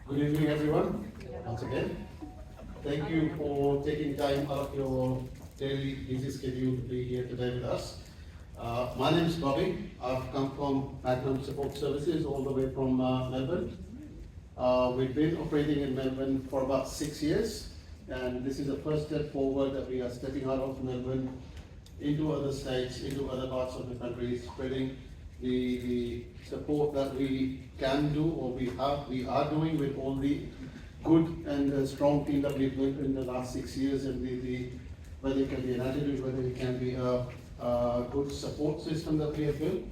Good evening, everyone. Once again, thank you for taking time out of your daily busy schedule to be here today with us. My name is Bobby. I've come from Magnum Support Services all the way from Melbourne. We've been operating in Melbourne for about 6 years, and this is the first step forward that we are stepping out of Melbourne into other states, into other parts of the country, spreading the support that we can do or we are doing with all the good and strong team that we've built in the last 6 years, and whether it can be an attitude, whether it can be a good support system that we have built.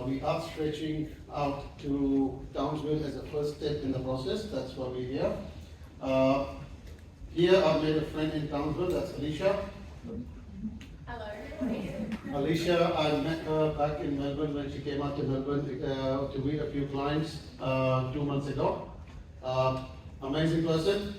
We are stretching out to Townsville as a first step in the process. That's why we're here. Here I've made a friend in Townsville, that's Alicia. Hello. Alicia, I met her back in Melbourne when she came out to Melbourne to meet a few clients 2 months ago. Amazing person,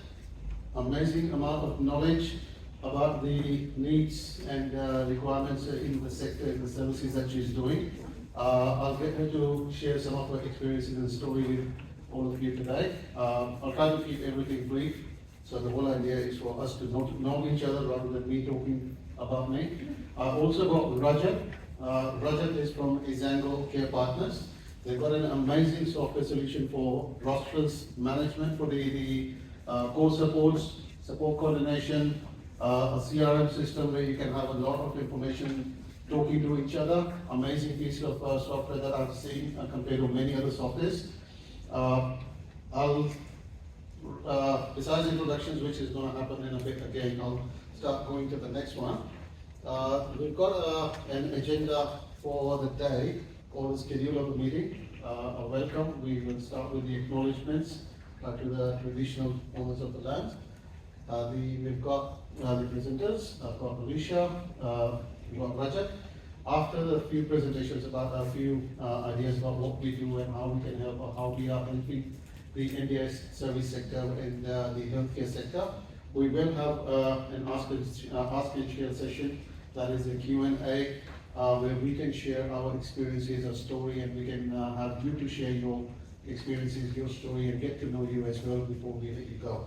amazing amount of knowledge about the needs and requirements in the sector, in the services that she's doing. I'll get her to share some of her experiences and story with all of you today. I'll try to keep everything brief. So the whole idea is for us to know each other rather than me talking about me. I also got Rajat. Rajat is from Izango Care Partners. They've got an amazing software solution for rosters management for the core supports, support coordination, a CRM system where you can have a lot of information talking to each other. Amazing piece of software that I've seen compared to many other softwares. Besides introductions, which is going to happen in a bit again, I'll start going to the next one. We've got an agenda for the day, or the schedule of the meeting. A welcome. We will start with the acknowledgements to the traditional owners of the land. We've got the presenters. I've got Alicia, we've got Rajat. After the few presentations about a few ideas about what we do and how we can help, or how we are helping the NDIS service sector and the healthcare sector, we will have an ask and share session. That is a Q&A where we can share our experiences, our story, and we can have you to share your experiences, your story, and get to know you as well before we let you go.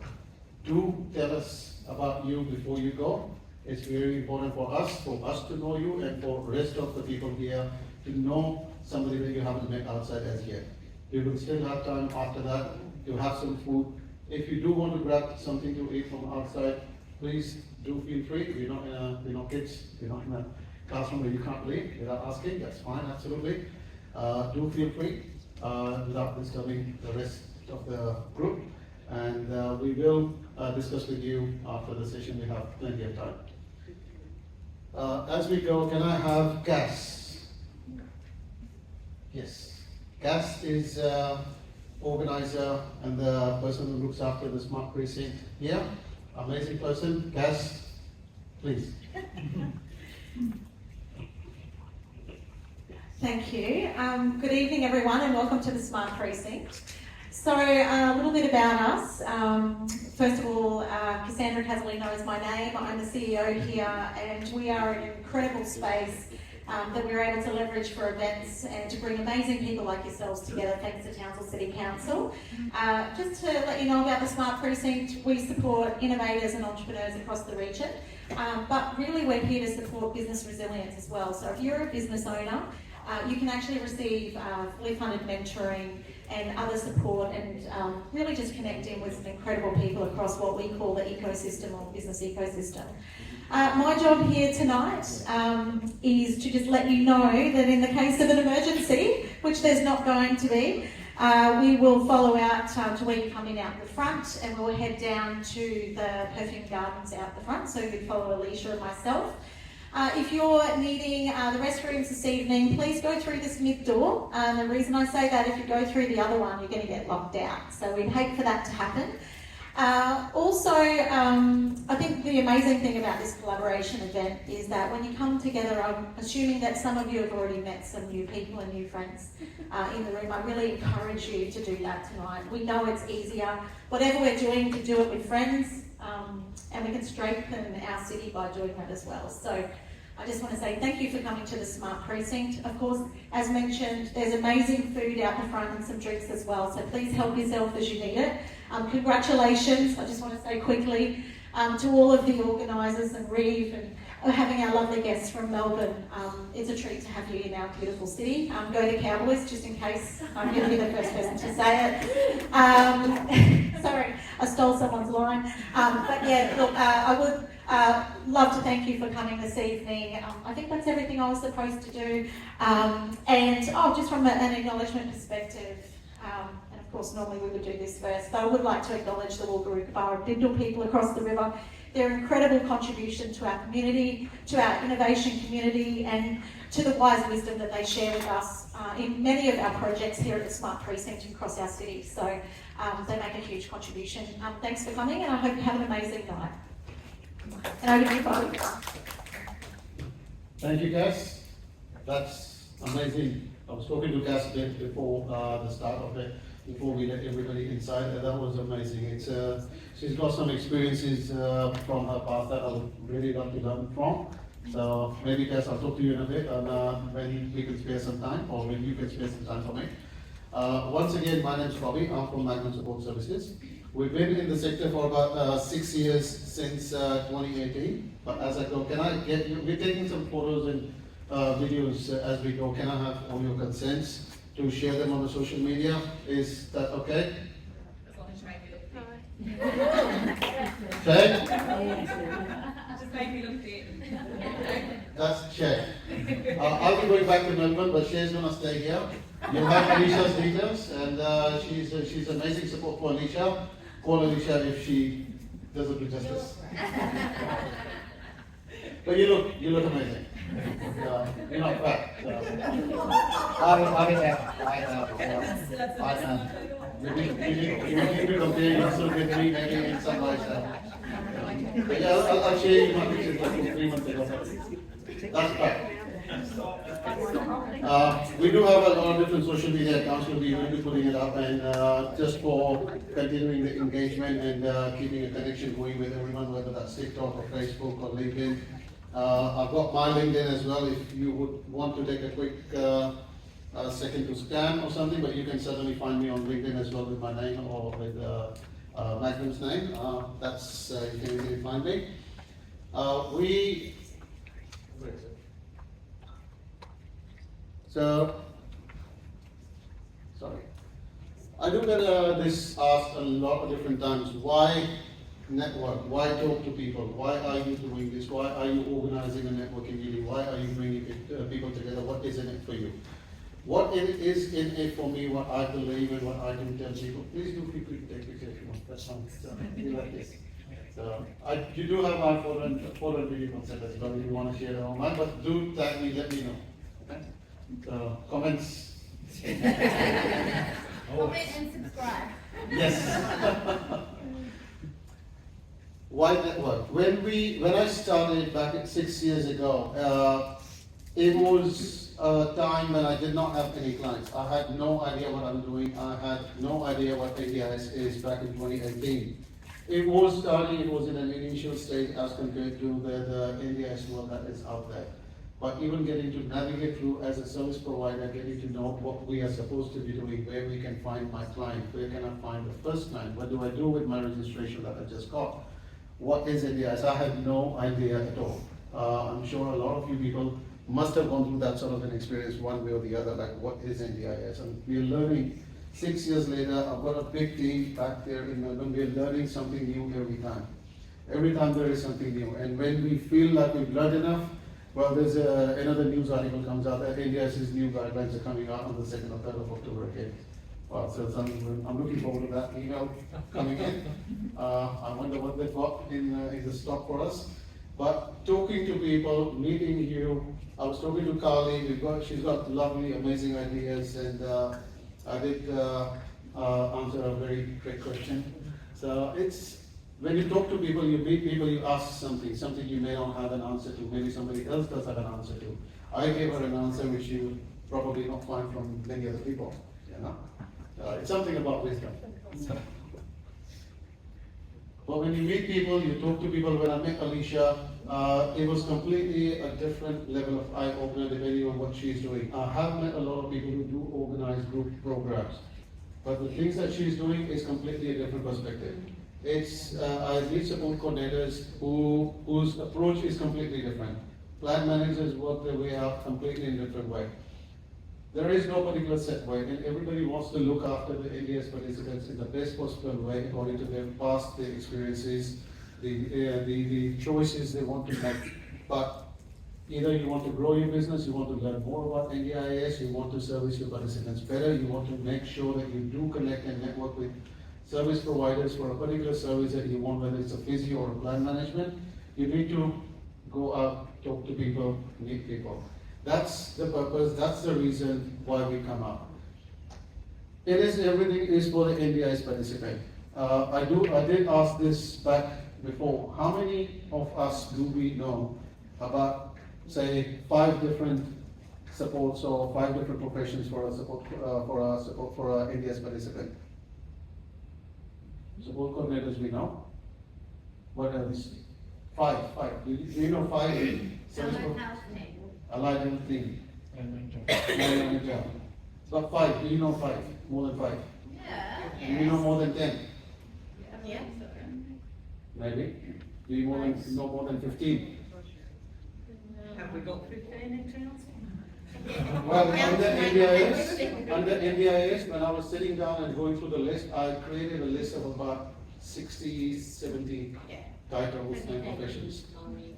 Do tell us about you before you go. It's very important for us to know you, and for the rest of the people here to know somebody that you haven't met outside as yet. We will still have time after that to have some food. If you do want to grab something to eat from outside, please do feel free. We're not in kids, we're not in a classroom where you can't leave without asking. That's fine, absolutely. Do feel free without disturbing the rest of the group. And we will discuss with you after the session. We have plenty of time. As we go, can I have Cass? Yes. Cass is organizer and the person who looks after the smart precinct here. Amazing person. Cass, please. Thank you. Good evening, everyone, and welcome to the Smart Precinct. So, a little bit about us. First of all, Cassandra Casalino is my name. I'm the CEO here, and we are in an incredible space that we're able to leverage for events and to bring amazing people like yourselves together, thanks to Townsville City Council. Just to let you know about the Smart Precinct, we support innovators and entrepreneurs across the region, but really we're here to support business resilience as well. So if you're a business owner, you can actually receive fully funded mentoring and other support, and really just connecting with some incredible people across what we call the ecosystem or business ecosystem. My job here tonight is to just let you know that in the case of an emergency, which there's not going to be, we will follow out to where you're coming out the front, and we'll head down to the perfume gardens out the front, so you can follow Alicia and myself. If you're needing the restrooms this evening, please go through this mid door. The reason I say that, if you go through the other one, you're going to get locked out. So we'd hate for that to happen. Also, I think the amazing thing about this collaboration event is that when you come together, I'm assuming that some of you have already met some new people and new friends in the room. I really encourage you to do that tonight. We know it's easier, whatever we're doing, to do it with friends, and we can strengthen our city by doing that as well. So I just want to say thank you for coming to the Smart Precinct. Of course, as mentioned, there's amazing food out the front and some drinks as well, so please help yourself as you need it. Congratulations, I just want to say quickly, to all of the organisers and Reeve and having our lovely guests from Melbourne. It's a treat to have you in our beautiful city. Go to Cowboys, just in case I'm going to be the first person to say it. Sorry, I stole someone's line. But yeah, look, I would love to thank you for coming this evening. I think that's everything I was supposed to do. Just from an acknowledgement perspective, and of course normally we would do this first, but I would like to acknowledge the Wallaroo Bar and Bindle people across the river. Their incredible contribution to our community, to our innovation community, and to the wise wisdom that they share with us in many of our projects here at the Smart Precinct and across our city. So they make a huge contribution. Thanks for coming, and I hope you have an amazing night. And over to you, Bobby. Thank you, Cass. That's amazing. I was talking to Cass a bit before the start of it, before we let everybody inside, and that was amazing. It's she's got some experiences from her past that I would really love to learn from. So maybe Cass, I'll talk to you in a bit, and when we can spare some time, or when you can spare some time for me. Once again, my name is Bobby. I'm from Magnum Support Services. We've been in the sector for about 6 years since 2018. But as I go, can I get you? We're taking some photos and videos as we go. Can I have all your consents to share them on the social media? Is that okay? As long as you make me look fit. Check. Just make me look fit. That's check. I'll be going back to Melbourne, but Shay's going to stay here. You'll have Alicia's details, and she's amazing support for Alicia. Call Alicia if she doesn't do justice. But you look amazing. You're not fat. I am. You need to compare yourself with me maybe in some ways. I'll share you my pictures like 3 months ago. That's fat. We do have a lot of different social media accounts. We'll be putting it up, and just for continuing the engagement and keeping a connection going with everyone, whether that's TikTok or Facebook or LinkedIn. I've got my LinkedIn as well if you would want to take a quick second to scan or something, but you can certainly find me on LinkedIn as well with my name or with Magnum's name. That's you can easily find me. Where is it? So, sorry. I do get this asked a lot of different times. Why network? Why talk to people? Why are you doing this? Why are you organizing a networking meeting? Why are you bringing people together? What is in it for you? What is in it for me, what I believe and what I can tell people? Please do feel free to take pictures if you want. That's fine. So, you like this. So, you do have my photo and video consent as well if you want to share it online, but do tag me, let me know. Okay? So, comments. Comment and subscribe. Yes. Why network? When I started back 6 years ago, it was a time when I did not have any clients. I had no idea what I'm doing. I had no idea what NDIS is back in 2018. It was starting, it was in an initial stage as compared to the NDIS world that is out there. But even getting to navigate through as a service provider, getting to know what we are supposed to be doing, where we can find my client, where can I find the first client, what do I do with my registration that I just got? What is NDIS? I had no idea at all. I'm sure a lot of you people must have gone through that sort of an experience one way or the other, like what is NDIS? And we're learning. 6 years later, I've got a big team back there in Melbourne. We're learning something new every time. Every time there is something new. And when we feel like we've learned enough, well, there's another news article comes out that NDIS's new guidelines are coming out on the 2nd or 3rd of October again. Wow, so I'm looking forward to that email coming in. I wonder what they've got in the stock for us. But talking to people, meeting you, I was talking to Carly, she's got lovely, amazing ideas, and I did answer a very great question. So it's, when you talk to people, you meet people, you ask something you may not have an answer to, maybe somebody else does have an answer to. I gave her an answer which you would probably not find from many other people, you know. It's something about wisdom. But when you meet people, you talk to people. When I met Alicia, it was completely a different level of eye opener depending on what she's doing. I have met a lot of people who do organize group programs, but the things that she's doing is completely a different perspective. I meet support coordinators whose approach is completely different. Plan managers work their way out completely in a different way. There is no particular set way, and everybody wants to look after the NDIS participants in the best possible way according to their past, their experiences, the choices they want to make. But either you want to grow your business, you want to learn more about NDIS, you want to service your participants better, you want to make sure that you do connect and network with service providers for a particular service that you want, whether it's a physio or a plan management, you need to go out, talk to people, meet people. That's the purpose, that's the reason why we come out. Everything is for the NDIS participant. I did ask this back before. How many of us do we know about, say, 5 different supports or 5 different professions for a support for a NDIS participant? Support coordinators we know. What else? 5. Do you know 5? Allied health team. Manager. But 5. Do you know 5? More than 5? Yeah. Do you know more than 10? Yeah. Maybe. Do you know more than 15? Have we got 15 in Townsville? Well, under NDIS, when I was sitting down and going through the list, I created a list of about 60, 70 titles and professions.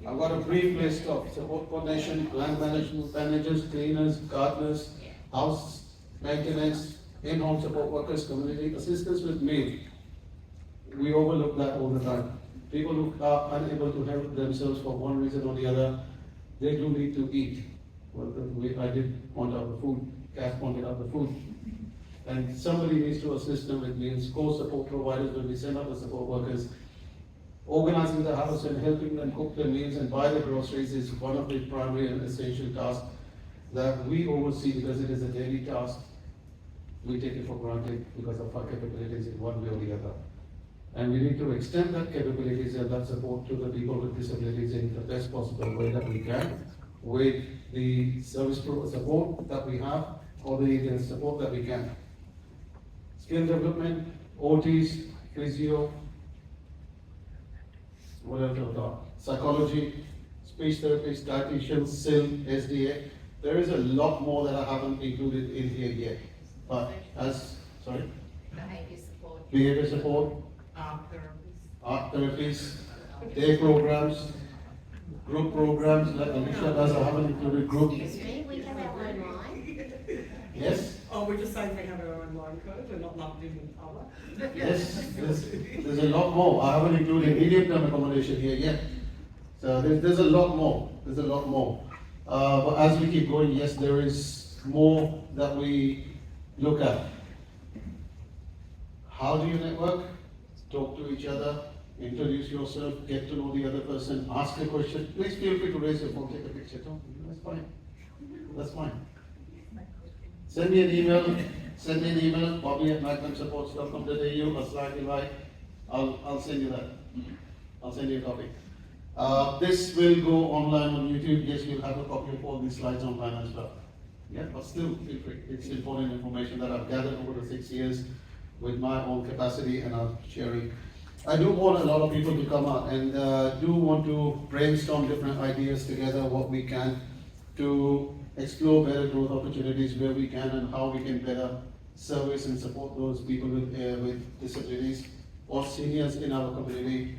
I've got a brief list of support coordination, plan management managers, cleaners, gardeners, house maintenance, in-home support workers, community assistants with me. We overlook that all the time. People who are unable to help themselves for one reason or the other, they do need to eat. Well, I did point out the food, Kath pointed out the food. And somebody needs to assist them with meals, co-support providers when we send out the support workers. Organizing the house and helping them cook their meals and buy the groceries is one of the primary and essential tasks that we oversee because it is a daily task. We take it for granted because of our capabilities in one way or the other. And we need to extend that capabilities and that support to the people with disabilities in the best possible way that we can, with the service support that we have or the support that we can. Skill development, OTs, physio, what else have got? Psychology, speech therapists, dietitians, SIL, SDA. There is a lot more that I haven't included in here yet. But behavior support, art therapies, day programs, group programs like Alicia does. I haven't included group. Excuse me, we have our own line. Yes? Oh, we're just saying we have our own line code, we're not lumped in with other. Yes, there's a lot more. I haven't included medium-term accommodation here yet. So there's a lot more. There's a lot more. But as we keep going, yes, there is more that we look at. How do you network? Talk to each other, introduce yourself, get to know the other person, ask a question. Please feel free to raise your phone, take a picture. That's fine. That's fine. Send me an email, bobby@magnumsupports.com.au, a slide invite. I'll send you that. I'll send you a copy. This will go online on YouTube. Yes, you'll have a copy of all these slides online as well. Yeah, but still feel free. It's important information that I've gathered over the 6 years with my own capacity and I'm sharing. I do want a lot of people to come out and do want to brainstorm different ideas together, what we can to explore better growth opportunities where we can and how we can better service and support those people with disabilities or seniors in our community.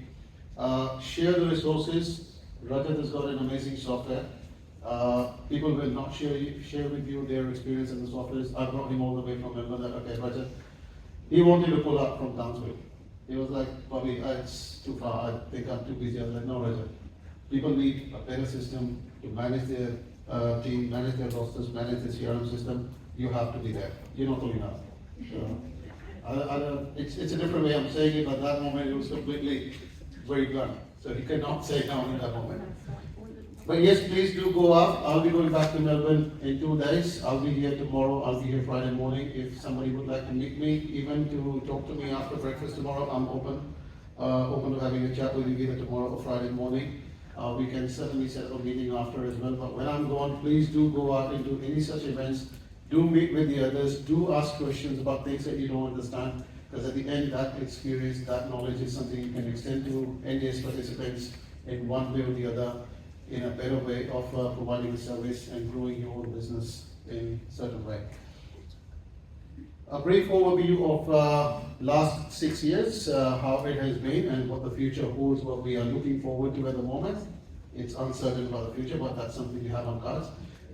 Share the resources. Rajat has got an amazing software. People will not share with you their experience in the software. I brought him all the way from Melbourne. Okay, Rajat. He wanted to pull up from Townsville. He was like, Bobby, it's too far. I think I'm too busy. I was like, no, Rajat. People need a better system to manage their team, manage their rosters, manage the CRM system. You have to be there. You're not doing enough. It's a different way I'm saying it, but at that moment it was completely very blunt. So he cannot say no in that moment. But yes, please do go out. I'll be going back to Melbourne in 2 days. I'll be here tomorrow. I'll be here Friday morning. If somebody would like to meet me, even to talk to me after breakfast tomorrow, I'm open. open to having a chat with you either tomorrow or Friday morning. We can certainly set up a meeting after as well, but when I'm gone, please do go out into any such events. Do meet with the others, do ask questions about things that you don't understand, because at the end, that experience, that knowledge is something you can extend to NDIS participants in one way or the other, in a better way of providing a service and growing your own business in a certain way. A brief overview of last 6 years, how it has been and what the future holds, what we are looking forward to at the moment. It's uncertain about the future, but that's something we have on cards.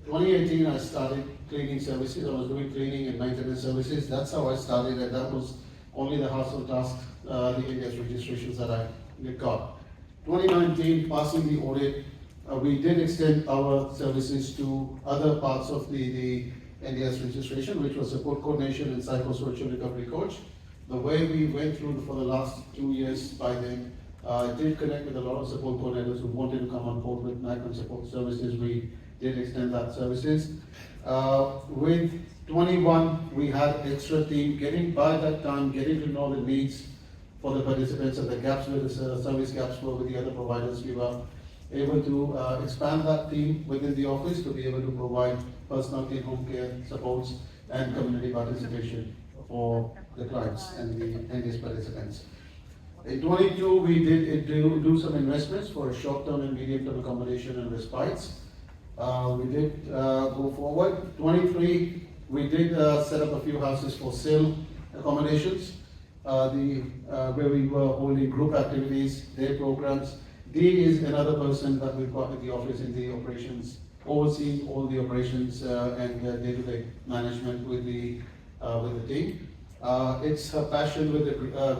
2018, I started cleaning services. I was doing cleaning and maintenance services. That's how I started, and that was only the household task, the NDIS registrations that I got. 2019, passing the audit, we did extend our services to other parts of the NDIS registration, which was support coordination and psychosocial recovery coach. The way we went through for the last 2 years by then, I did connect with a lot of support coordinators who wanted to come on board with Magnum Support Services. We did extend that services. With 21, we had extra team getting by that time, getting to know the needs for the participants and the gaps where the service gaps were with the other providers. We were able to expand that team within the office to be able to provide personal in-home care supports and community participation for the clients and the NDIS participants. In 22, we did do some investments for short-term and medium-term accommodation and respites. We did go forward. 23, we did set up a few houses for sale accommodations, where we were holding group activities, day programs. D is another person that we've got in the office in the operations, overseeing all the operations and day-to-day management with the team. It's her passion with the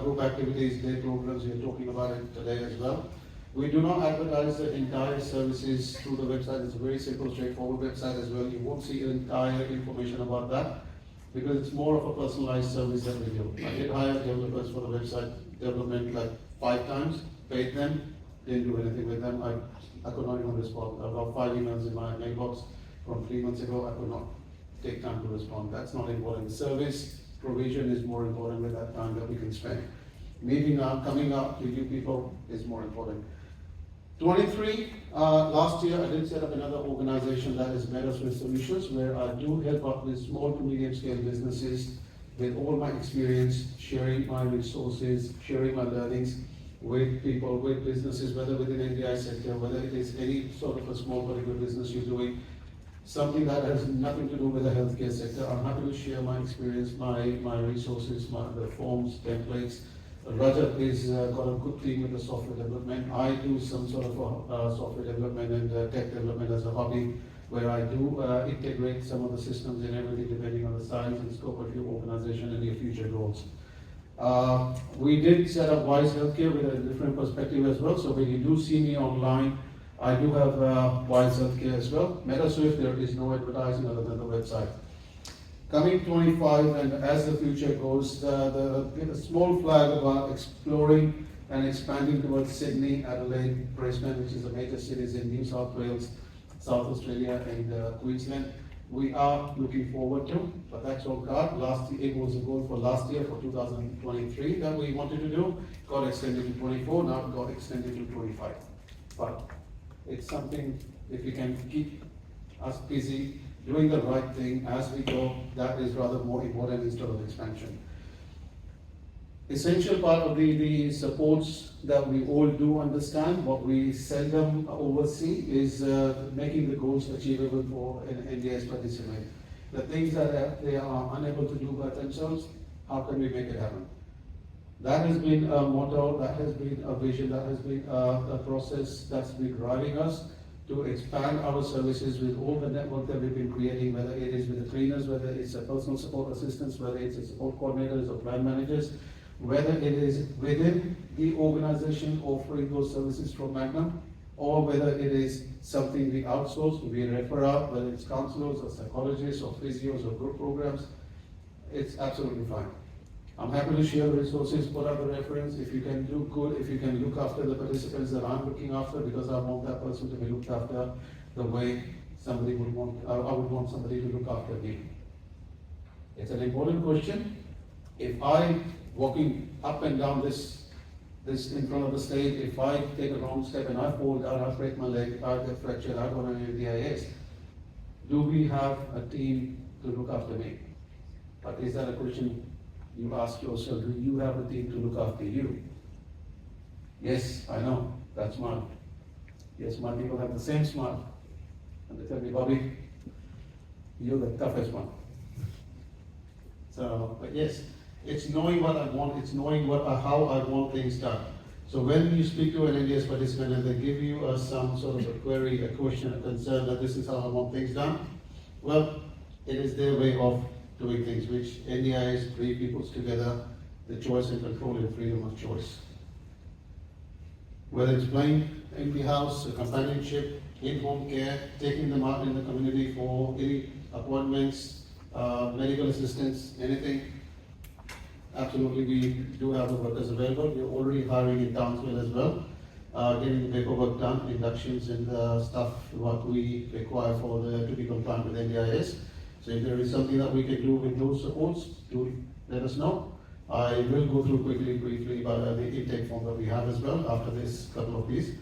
group activities, day programs. We're talking about it today as well. We do not advertise the entire services through the website. It's a very simple, straightforward website as well. You won't see entire information about that because it's more of a personalized service that we do. I did hire developers for the website development like 5 times, paid them, didn't do anything with them. I could not even respond. I've got 5 emails in my mailbox from 3 months ago. I could not take time to respond. That's not important. Service provision is more important with that time that we can spend. Meeting up, coming up to you people is more important. 23, last year I did set up another organization that is Meadowsmith Solutions, where I do help out with small to medium scale businesses with all my experience, sharing my resources, sharing my learnings with people, with businesses, whether within NDIS sector, whether it is any sort of a small particular business you're doing, something that has nothing to do with the healthcare sector. I'm happy to share my experience, my resources, the forms, templates. Rajat is got a good team with the software development. I do some sort of software development and tech development as a hobby, where I do integrate some of the systems and everything depending on the size and scope of your organization and your future goals. We did set up Wise Healthcare with a different perspective as well. So when you do see me online, I do have Wise Healthcare as well. Metaswift, there is no advertising other than the website. Coming 25, and as the future goes, the small flag about exploring and expanding towards Sydney, Adelaide, Brisbane, which is the major cities in New South Wales, South Australia and Queensland. We are looking forward to, but that's all God. It was a goal for last year, for 2023, that we wanted to do. Got extended to 24, now it got extended to 25. But it's something, if we can keep us busy, doing the right thing as we go, that is rather more important instead of expansion. Essential part of the supports that we all do understand, what we seldom oversee is making the goals achievable for an NDIS participant. The things that they are unable to do by themselves, how can we make it happen? That has been a motto, that has been a vision, that has been a process that's been driving us to expand our services with all the network that we've been creating, whether it is with the cleaners, whether it's a personal support assistants, whether it's a support coordinators or plan managers, whether it is within the organization offering those services from Magnum, or whether it is something we outsource, we refer out, whether it's counselors or psychologists or physios or group programs, it's absolutely fine. I'm happy to share the resources, put out the reference. If you can do good, if you can look after the participants that I'm looking after, because I want that person to be looked after the way somebody would want, I would want somebody to look after me. It's an important question. If I, walking up and down this this in front of the stage, if I take a wrong step and I fall down, I break my leg, I get fractured, I go on an NDIS, do we have a team to look after me? But is that a question you ask yourself? Do you have a team to look after you? Yes, I know, that's smile. Yes, my people have the same smile. And they tell me, Bobby, you're the toughest one. So, but yes, it's knowing what I want, it's knowing how I want things done. So when you speak to an NDS participant and they give you some sort of a query, a question, a concern that this is how I want things done, well, it is their way of doing things, which NDIS bring peoples together, the choice and control and freedom of choice. Whether it's playing empty house, a companionship, in-home care, taking them out in the community for any appointments, medical assistance, anything. Absolutely, we do have the workers available. We're already hiring in Townsville as well, getting the paperwork done, inductions and stuff what we require to be compliant with NDIS. So if there is something that we can do with those supports, do let us know. I will go through briefly about the intake form that we have as well after this couple of these.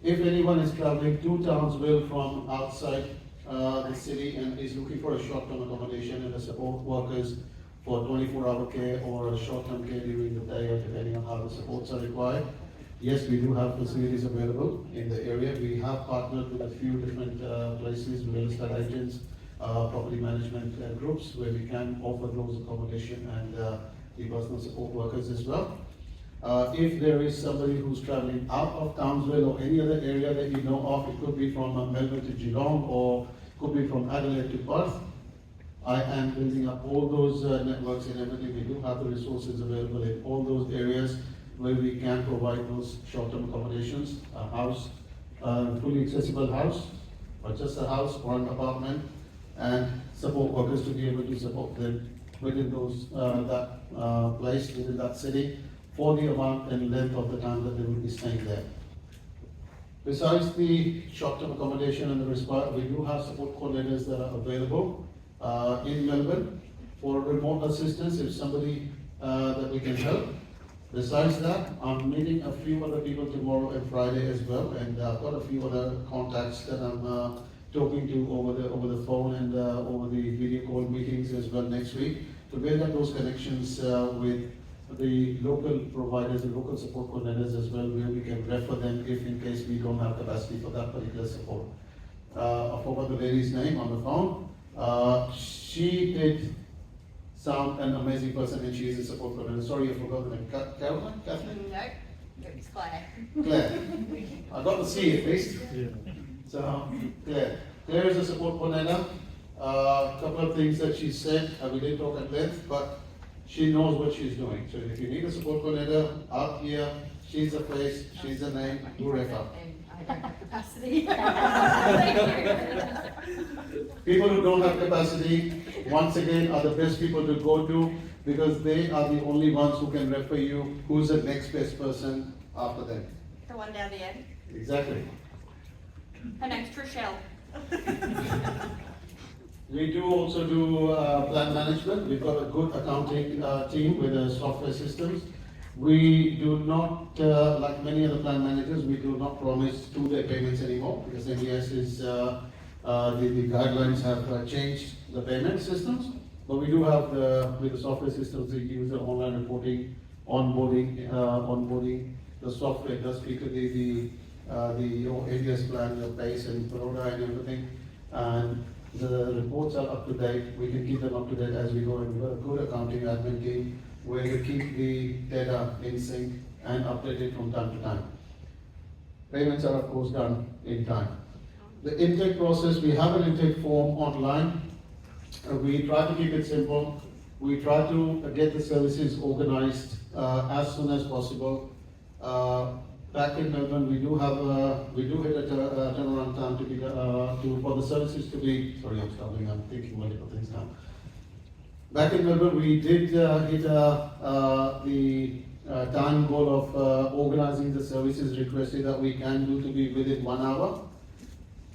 If anyone is traveling to Townsville from outside the city and is looking for a short-term accommodation and a support workers for 24-hour care or a short-term care during the day or depending on how the supports are required, yes, we do have facilities available in the area. We have partnered with a few different places, real estate agents, property management groups where we can offer those accommodation and the personal support workers as well. If there is somebody who's traveling out of Townsville or any other area that you know of, it could be from Melbourne to Geelong or could be from Adelaide to Perth, I am building up all those networks and everything. We do have the resources available in all those areas where we can provide those short-term accommodations, a house, fully accessible house, or just a house or an apartment, and support workers to be able to support them within that place, within that city, for the amount and length of the time that they will be staying there. Besides the short-term accommodation and the respite, we do have support coordinators that are available in Melbourne for remote assistance if somebody that we can help. Besides that, I'm meeting a few other people tomorrow and Friday as well, and I've got a few other contacts that I'm talking to over the phone and over the video call meetings as well next week to build up those connections with the local providers, the local support coordinators as well, where we can refer them if in case we don't have capacity for that particular support. I forgot the lady's name on the phone. She did sound an amazing person and she is a support coordinator. Sorry, I forgot the name. Caroline? Kathleen? No, it's Claire. Claire. I got the C at least. Yeah. So, Claire. Claire is a support coordinator. A couple of things that she said, we didn't talk at length, but she knows what she's doing. So if you need a support coordinator out here, she's the face, she's the name, do refer. I don't have capacity. People who don't have capacity, once again, are the best people to go to because they are the only ones who can refer you who's the next best person after them. The one down the end. Exactly. Her name's Trishelle. We do also do plan management. We've got a good accounting team with software systems. We do not, like many other plan managers, we do not promise two-day payments anymore because NDIS is, the guidelines have changed the payment systems. But we do have with the software systems, we use the online reporting, onboarding. The software does speak to the NDIS plan, the base and Baroda and everything. And the reports are up to date. We can keep them up to date as we go. And we've got a good accounting admin team where we keep the data in sync and updated from time to time. Payments are of course done in time. The intake process, we have an intake form online. We try to keep it simple. We try to get the services organized as soon as possible. Back in Melbourne, we do hit a turnaround time for the services to be. Sorry, I'm stopping. I'm thinking multiple things now. Back in Melbourne, we did hit the time goal of organizing the services requested that we can do to be within 1 hour,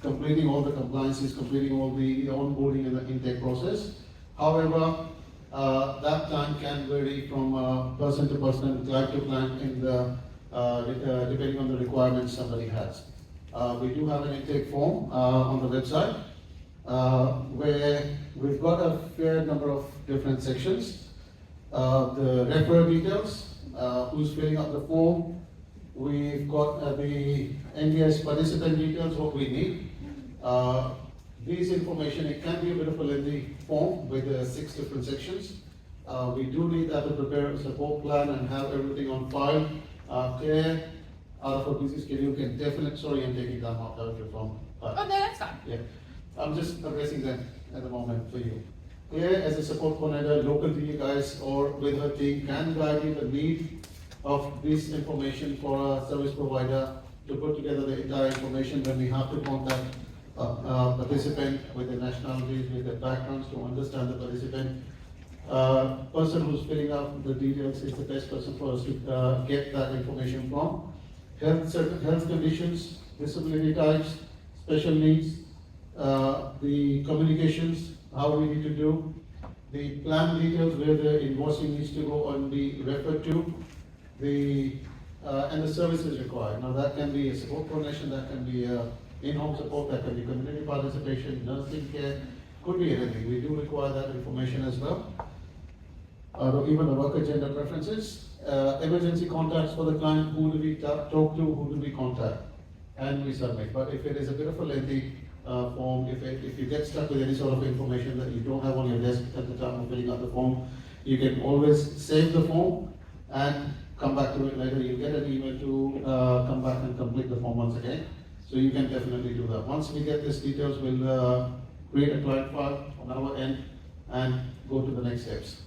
completing all the compliances, completing all the onboarding and the intake process. However, that time can vary from person to person, client to client in the depending on the requirements somebody has. We do have an intake form on the website where we've got a fair number of different sections. The referrer details, who's filling up the form. We've got the NDIS participant details, what we need. These information, it can be a bit of a lengthy form with 6 different sections. We do need that to prepare a support plan and have everything on file. Claire, out of a busy schedule, can definitely, sorry, I'm taking time out of your phone. Oh, no, that's fine. Yeah, I'm just addressing them at the moment for you. Claire, as a support coordinator, local to you guys or with her team, can guide you the need of this information for a service provider to put together the entire information when we have to contact a participant with their nationalities, with their backgrounds to understand the participant. Person who's filling out the details is the best person for us to get that information from. Health conditions, disability types, special needs, the communications, how we need to do, the plan details where the invoicing needs to go and be referred to, and the services required. Now that can be a support coordination, that can be in-home support, that can be community participation, nursing care, could be anything. We do require that information as well. Even the work agenda preferences, emergency contacts for the client, who do we talk to, who do we contact, and we submit. But if it is a bit of a lengthy form, if you get stuck with any sort of information that you don't have on your desk at the time of filling out the form, you can always save the form and come back to it later. You get an email to come back and complete the form once again. So you can definitely do that. Once we get these details, we'll create a client file on our end and go to the next steps.